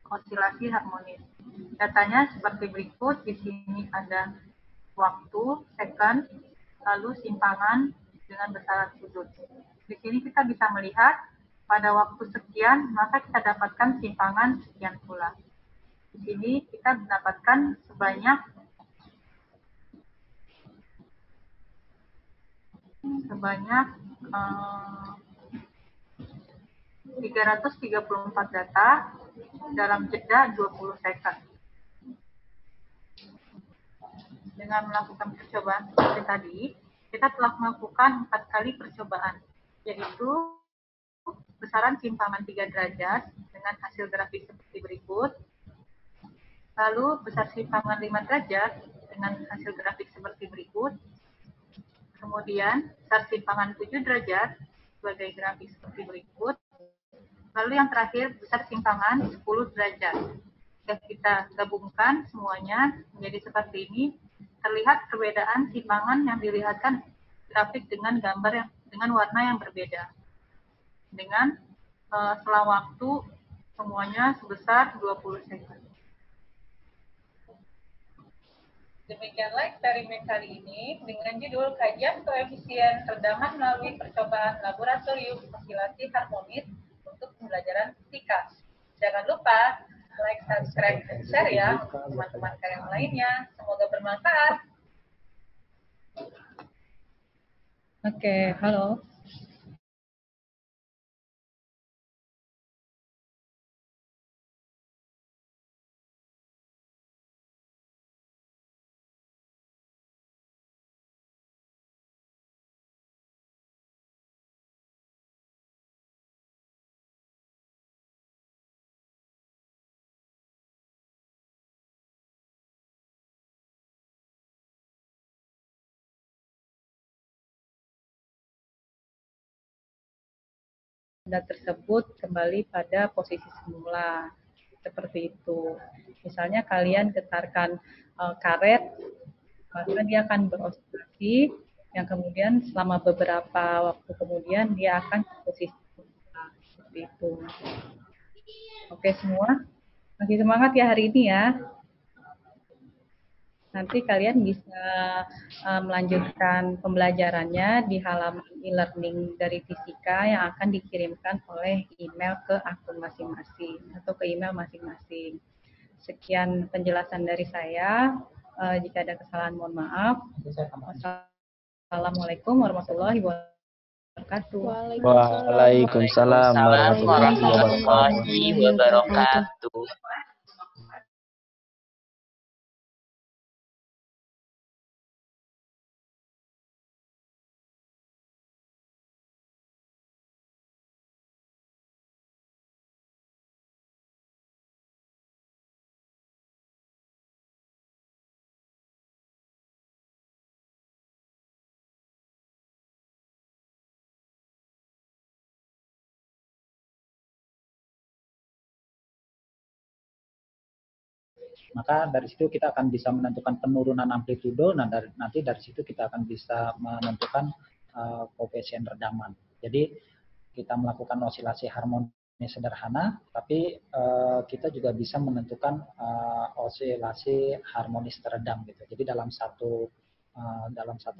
osilasi harmonis. Datanya seperti berikut, di sini ada waktu, second, lalu simpangan dengan besaran sudut. Di sini kita bisa melihat pada waktu sekian, maka kita dapatkan simpangan sekian pula. Di sini kita mendapatkan sebanyak 334 data dalam jeda 20 second. Dengan melakukan percobaan seperti tadi, kita telah melakukan 4 kali percobaan, yaitu besaran simpangan 3 derajat dengan hasil grafik seperti berikut, lalu besar simpangan 5 derajat dengan hasil grafik seperti berikut, kemudian besar simpangan 7 derajat sebagai grafik seperti berikut, lalu yang terakhir besar simpangan 10 derajat. Jika kita gabungkan semuanya menjadi seperti ini, terlihat perbedaan simpangan yang dilihatkan grafik dengan gambar dengan warna yang berbeda. Dengan selang waktu semuanya sebesar 20 second. Demikianlah eksperimen kali ini dengan judul kajian koefisien redaman melalui percobaan laboratorium osilasi harmonis untuk pembelajaran fisika. Jangan lupa like, subscribe, dan share ya untuk teman-teman kalian lainnya. Semoga bermanfaat. Oke, halo. Benda tersebut kembali pada posisi semula, seperti itu. Misalnya kalian getarkan karet, maka dia akan berosilasi, yang kemudian selama beberapa waktu kemudian dia akan ke posisi semula, seperti itu. Oke semua, masih semangat ya hari ini ya. Nanti kalian bisa melanjutkan pembelajarannya di halaman e-learning dari fisika yang akan dikirimkan oleh email ke akun masing-masing atau ke email masing-masing. Sekian penjelasan dari saya. Jika ada kesalahan mohon maaf. Wassalamualaikum warahmatullahi wabarakatuh. Waalaikumsalam warahmatullahi wabarakatuh. Maka dari situ kita akan bisa menentukan penurunan amplitudo, nah nanti dari situ kita akan bisa menentukan koefisien redaman. Jadi kita melakukan osilasi harmonis sederhana, tapi kita juga bisa menentukan osilasi harmonis teredam gitu. Jadi dalam satu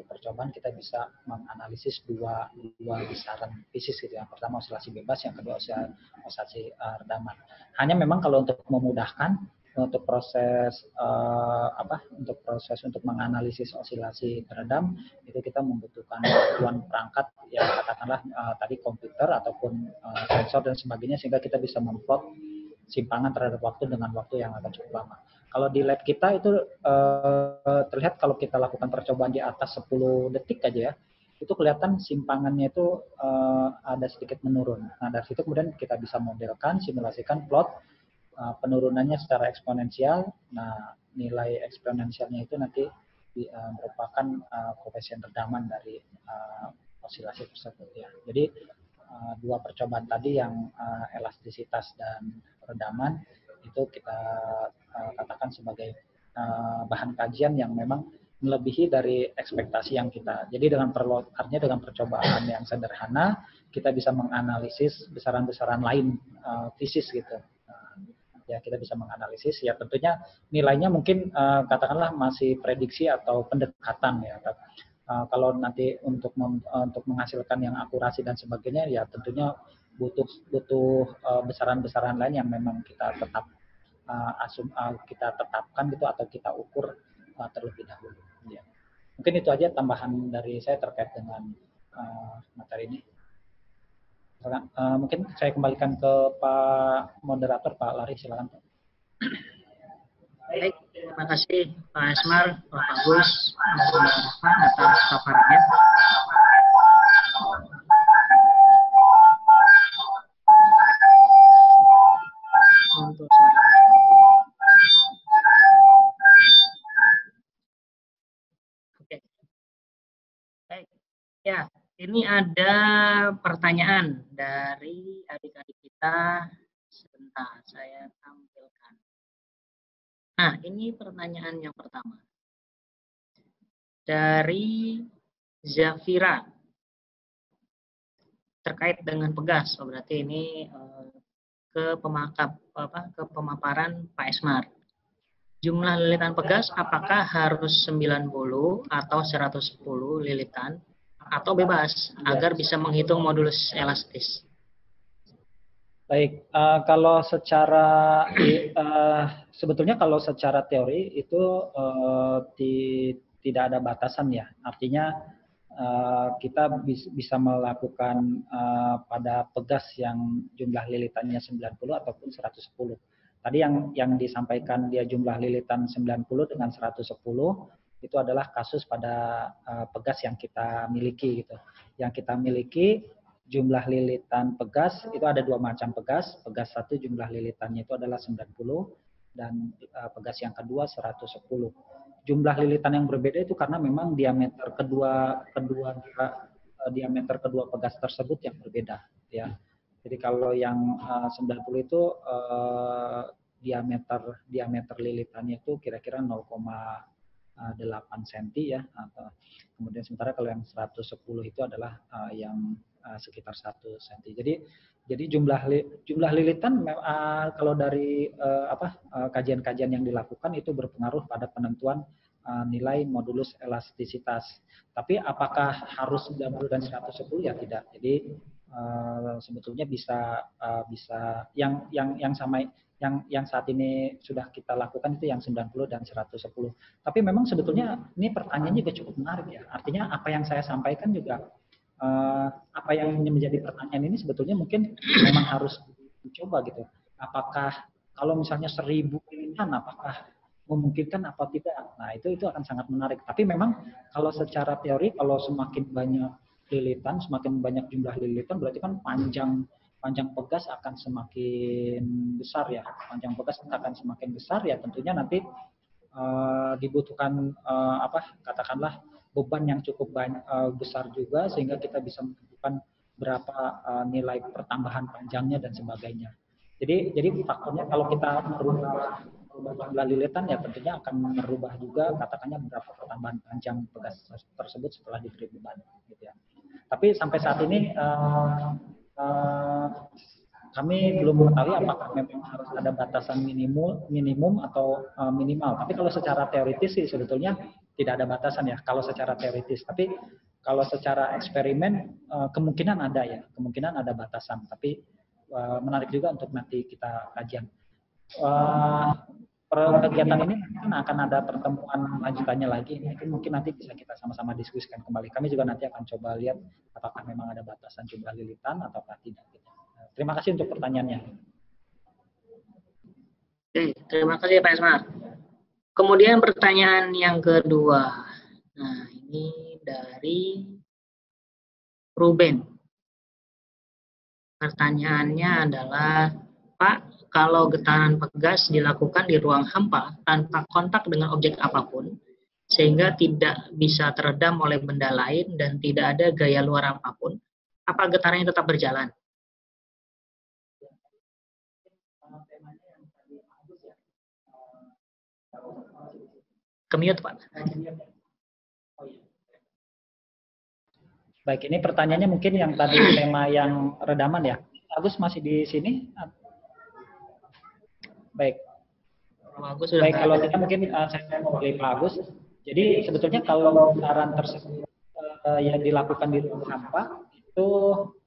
percobaan kita bisa menganalisis dua besaran fisis gitu. Yang pertama osilasi bebas, yang kedua osilasi redaman. Hanya memang kalau untuk memudahkan untuk proses untuk menganalisis osilasi teredam itu kita membutuhkan bantuan perangkat ya katakanlah tadi komputer ataupun sensor dan sebagainya sehingga kita bisa memplot simpangan terhadap waktu dengan waktu yang akan cukup lama. Kalau di lab kita itu terlihat kalau kita lakukan percobaan di atas 10 detik aja ya, itu kelihatan simpangannya itu ada sedikit menurun. Nah dari situ kemudian kita bisa modelkan, simulasikan plot penurunannya secara eksponensial. Nah, nilai eksponensialnya itu nanti merupakan koefisien redaman dari osilasi tersebut ya. Jadi dua percobaan tadi yang elastisitas dan redaman itu kita katakan sebagai bahan kajian yang memang melebihi dari ekspektasi yang kita. Jadi artinya dengan percobaan yang sederhana kita bisa menganalisis besaran-besaran lain fisis gitu. Ya kita bisa menganalisis ya tentunya nilainya mungkin katakanlah masih prediksi atau pendekatan ya. Kalau nanti untuk menghasilkan yang akurasi dan sebagainya ya tentunya butuh besaran-besaran lain yang memang kita kita tetapkan gitu atau kita ukur terlebih dahulu. Ya. Mungkin itu aja tambahan dari saya terkait dengan materi ini. Mungkin saya kembalikan ke Pak Moderator, Pak Lari, silakan Pak. Baik, terima kasih Pak Esmar, Pak Agus, atas paparannya. Untuk Oke. Baik. Ya, ini ada pertanyaan dari adik-adik kita. Sebentar, saya tampilkan. Nah, ini pertanyaan yang pertama. Dari Zafira. Terkait dengan pegas. Oh, berarti ini ke pemaparan Pak Esmar. Jumlah lilitan pegas apakah harus 90 atau 110 lilitan atau bebas agar bisa menghitung modulus elastis? Baik, kalau secara sebetulnya kalau secara teori itu tidak ada batasan ya. Artinya kita bisa melakukan pada pegas yang jumlah lilitannya 90 ataupun 110. Tadi yang disampaikan dia jumlah lilitan 90 dengan 110 itu adalah kasus pada pegas yang kita miliki gitu. Yang kita miliki jumlah lilitan pegas itu ada dua macam pegas. Pegas satu jumlah lilitannya itu adalah 90 dan pegas yang kedua 110. Jumlah lilitan yang berbeda itu karena memang diameter kedua pegas tersebut yang berbeda ya. Jadi kalau yang 90 itu diameter lilitannya itu kira-kira 0,8 cm ya. Kemudian sementara kalau yang 110 itu adalah yang sekitar 1 cm. Jadi jumlah lilitan kalau dari kajian-kajian yang dilakukan itu berpengaruh pada penentuan nilai modulus elastisitas. Tapi apakah harus 90 dan 110 ya tidak. Jadi sebetulnya bisa yang sama yang saat ini sudah kita lakukan itu yang 90 dan 110. Tapi memang sebetulnya ini pertanyaannya juga cukup menarik ya. Artinya apa yang saya sampaikan juga apa yang menjadi pertanyaan ini sebetulnya mungkin memang harus dicoba gitu. Apakah kalau misalnya 1000 lilitan apakah memungkinkan apa tidak? Nah, itu akan sangat menarik. Tapi memang kalau secara teori kalau semakin banyak lilitan, semakin banyak jumlah lilitan berarti kan panjang pegas akan semakin besar ya. Panjang pegas akan semakin besar ya tentunya nanti dibutuhkan katakanlah beban yang cukup besar juga sehingga kita bisa menentukan berapa nilai pertambahan panjangnya dan sebagainya. Jadi faktornya kalau kita merubah jumlah lilitan ya tentunya akan merubah juga katakannya berapa pertambahan panjang pegas tersebut setelah diberi beban gitu ya. Tapi sampai saat ini kami belum mengetahui apakah memang harus ada batasan minimum atau minimal. Tapi kalau secara teoritis sih sebetulnya tidak ada batasan ya. Kalau secara teoritis, tapi kalau secara eksperimen kemungkinan ada ya, kemungkinan ada batasan. Tapi menarik juga untuk nanti kita kajian. Kegiatan ini kan akan ada pertemuan lanjutannya lagi. Mungkin nanti bisa kita sama-sama diskusikan kembali. Kami juga nanti akan coba lihat apakah memang ada batasan jumlah lilitan atau tidak. Terima kasih untuk pertanyaannya. Oke, terima kasih Pak Esmar. Kemudian pertanyaan yang kedua. Nah, ini dari Ruben. Pertanyaannya adalah, Pak, kalau getaran pegas dilakukan di ruang hampa tanpa kontak dengan objek apapun, sehingga tidak bisa teredam oleh benda lain dan tidak ada gaya luar apapun, apa getarannya tetap berjalan? Kemute, Pak. Baik, ini pertanyaannya mungkin yang tadi tema yang redaman ya. Agus masih di sini? Baik. Baik, kalau kita mungkin saya mau pilih Pak Agus. Jadi sebetulnya kalau getaran tersebut yang dilakukan di ruang hampa itu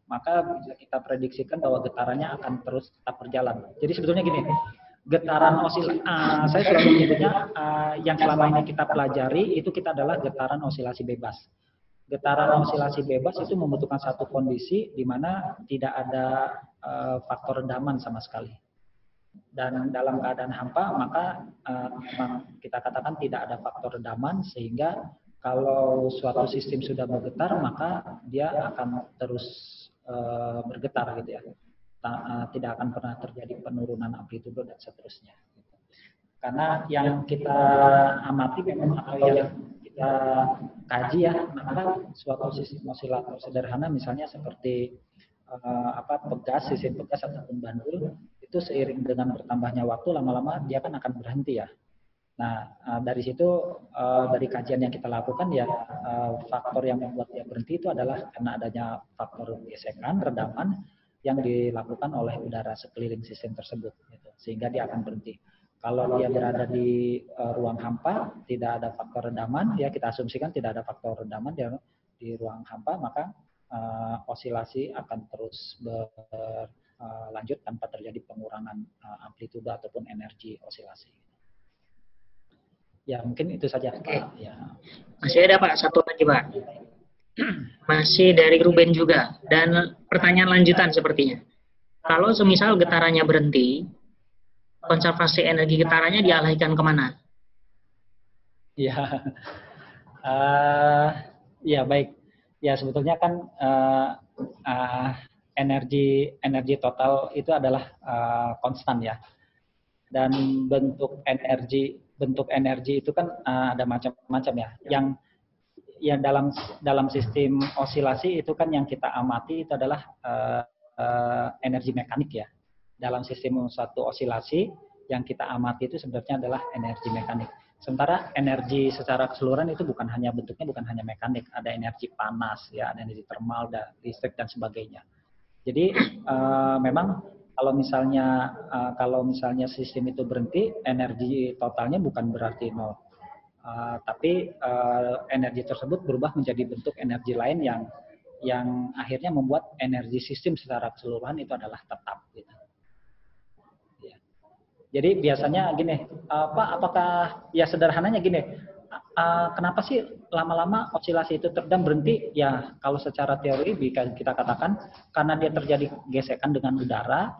maka bisa kita prediksikan bahwa getarannya akan terus tetap berjalan. Jadi sebetulnya gini, getaran osilasi, saya selalu menyebutnya yang selama ini kita pelajari itu kita adalah getaran osilasi bebas. Getaran osilasi bebas itu membutuhkan satu kondisi di mana tidak ada faktor redaman sama sekali. Dan dalam keadaan hampa maka memang kita katakan tidak ada faktor redaman, sehingga kalau suatu sistem sudah bergetar maka dia akan terus bergetar gitu ya. Tidak akan pernah terjadi penurunan amplitudo dan seterusnya. Karena yang kita amati memang atau yang kita kaji ya, maka suatu sistem osilator sederhana misalnya seperti pegas, sistem pegas ataupun bandul itu seiring dengan bertambahnya waktu lama-lama dia kan akan berhenti ya. Nah dari situ dari kajian yang kita lakukan ya faktor yang membuat dia berhenti itu adalah karena adanya faktor gesekan, redaman yang dilakukan oleh udara sekeliling sistem tersebut, gitu. Sehingga dia akan berhenti. Kalau dia berada di ruang hampa, tidak ada faktor redaman, ya kita asumsikan tidak ada faktor redaman di ruang hampa, maka osilasi akan terus berlanjut tanpa terjadi pengurangan amplitudo ataupun energi osilasi. Ya mungkin itu saja. Oke. Ya. Masih ada Pak, satu lagi Pak. Masih dari Ruben juga, dan pertanyaan lanjutan sepertinya. Kalau semisal getarannya berhenti, konservasi energi getarannya dialihkan kemana? Ya, ya baik. Ya sebetulnya kan energi total itu adalah konstan ya. Dan bentuk energi itu kan ada macam-macam ya. Yang ya dalam sistem osilasi itu kan yang kita amati itu adalah energi mekanik ya. Dalam sistem suatu osilasi yang kita amati itu sebenarnya adalah energi mekanik. Sementara energi secara keseluruhan itu bukan hanya mekanik, ada energi panas ya, ada energi termal, dan listrik dan sebagainya. Jadi memang kalau misalnya sistem itu berhenti, energi totalnya bukan berarti nol. Tapi energi tersebut berubah menjadi bentuk energi lain yang akhirnya membuat energi sistem secara keseluruhan itu adalah tetap. Gitu. Ya. Jadi biasanya gini, apakah ya sederhananya gini, kenapa sih lama-lama osilasi itu teredam berhenti? Ya kalau secara teori bisa kita katakan karena dia terjadi gesekan dengan udara.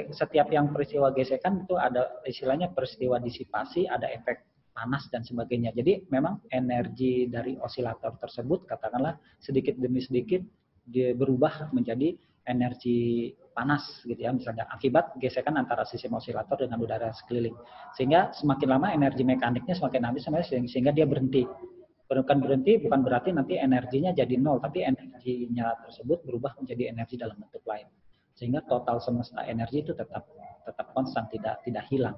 Setiap yang peristiwa gesekan itu ada istilahnya peristiwa disipasi, ada efek panas dan sebagainya. Jadi memang energi dari osilator tersebut katakanlah sedikit demi sedikit dia berubah menjadi energi panas gitu ya, misalnya akibat gesekan antara sistem osilator dengan udara sekeliling. Sehingga semakin lama energi mekaniknya semakin habis sehingga dia berhenti. Bukan berarti nanti energinya jadi nol, tapi energinya tersebut berubah menjadi energi dalam bentuk lain. Sehingga total semesta energi itu tetap konstan, tidak hilang.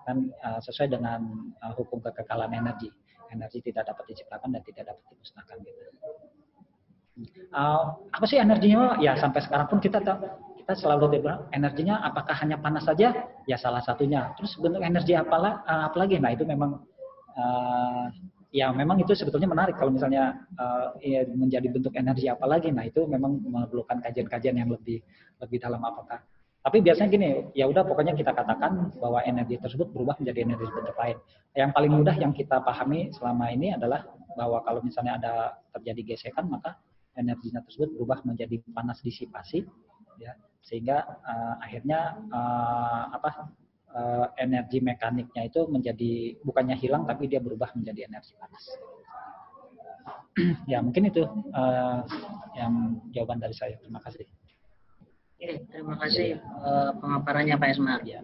Kan sesuai dengan hukum kekekalan energi. Energi tidak dapat diciptakan dan tidak dapat dimusnahkan gitu. Apa sih energinya? Ya sampai sekarang pun kita selalu bilang energinya apakah hanya panas saja? Ya salah satunya. Terus bentuk energi apa lagi? Nah itu memang ya memang itu sebetulnya menarik kalau misalnya menjadi bentuk energi apa lagi. Nah itu memang memerlukan kajian-kajian yang lebih dalam apakah. Tapi biasanya gini, ya udah pokoknya kita katakan bahwa energi tersebut berubah menjadi energi bentuk lain. Yang paling mudah yang kita pahami selama ini adalah bahwa kalau misalnya ada terjadi gesekan maka energinya tersebut berubah menjadi panas disipasi, ya sehingga akhirnya energi mekaniknya itu menjadi bukannya hilang tapi dia berubah menjadi energi panas. Ya mungkin itu yang jawaban dari saya. Terima kasih. Oke, terima kasih pemaparannya Pak Esmar. Ya.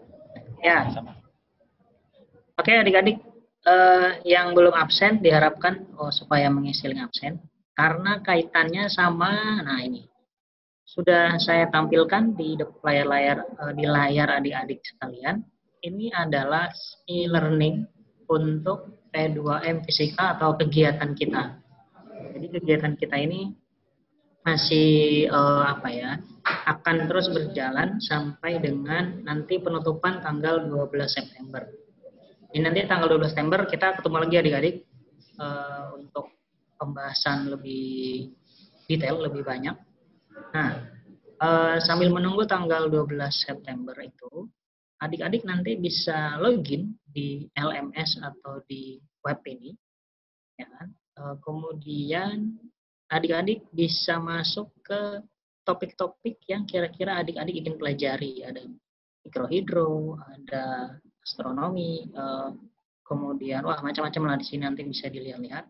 Ya. Sama. Oke adik-adik, yang belum absen diharapkan supaya mengisi link absen karena kaitannya sama. Nah, ini sudah saya tampilkan di layar di layar adik-adik sekalian. Ini adalah e-learning untuk P2M Fisika atau kegiatan kita. Jadi kegiatan kita ini masih akan terus berjalan sampai dengan nanti penutupan tanggal 12 September. Ini nanti tanggal 12 September kita ketemu lagi adik-adik untuk pembahasan lebih detail, lebih banyak. Nah, sambil menunggu tanggal 12 September itu, adik-adik nanti bisa login di LMS atau di web ini, ya kan? Kemudian adik-adik bisa masuk ke topik-topik yang kira-kira adik-adik ingin pelajari. Ada mikrohidro, ada astronomi, kemudian macam-macam lah di sini nanti bisa dilihat-lihat.